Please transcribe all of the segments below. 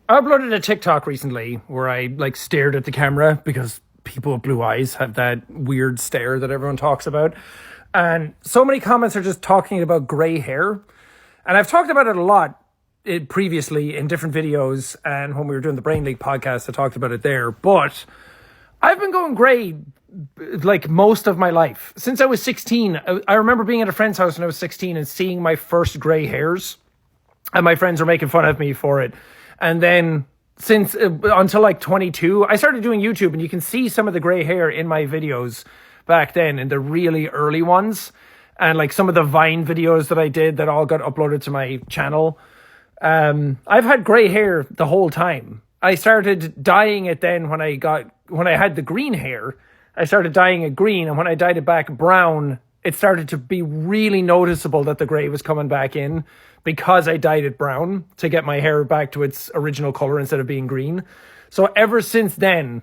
I uploaded a TikTok recently where I like stared at the camera because people with blue eyes have that weird stare that everyone talks about. And so many comments are just talking about gray hair. And I've talked about it a lot previously in different videos. And when we were doing the Brain League podcast, I talked about it there. But I've been going gray like most of my life. Since I was 16, I remember being at a friend's house when I was 16 and seeing my first gray hairs. And my friends were making fun of me for it. And then since until like 22, I started doing YouTube, and you can see some of the gray hair in my videos back then, in the really early ones. And like some of the Vine videos that I did that all got uploaded to my channel. I've had gray hair the whole time. I started dyeing it then when I had the green hair. I started dyeing it green, and when I dyed it back brown, it started to be really noticeable that the gray was coming back in because I dyed it brown to get my hair back to its original color instead of being green. So ever since then,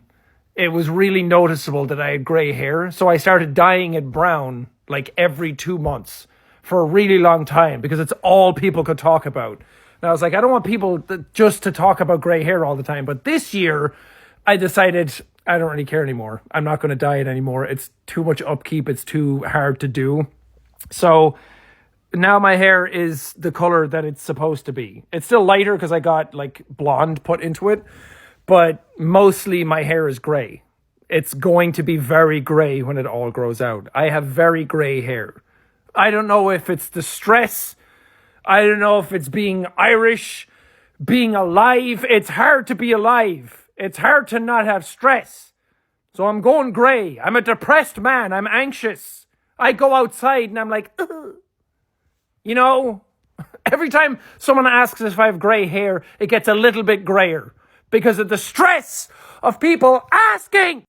it was really noticeable that I had gray hair. So I started dyeing it brown like every 2 months for a really long time because it's all people could talk about. And I was like, I don't want people just to talk about gray hair all the time. But this year, I decided I don't really care anymore. I'm not going to dye it anymore. It's too much upkeep. It's too hard to do. So now my hair is the color that it's supposed to be. It's still lighter because I got like blonde put into it. But mostly my hair is gray. It's going to be very gray when it all grows out. I have very gray hair. I don't know if it's the stress. I don't know if it's being Irish, being alive. It's hard to be alive. It's hard to not have stress. So I'm going gray. I'm a depressed man. I'm anxious. I go outside and I'm like, ugh. You know, every time someone asks if I have gray hair, it gets a little bit grayer because of the stress of people asking.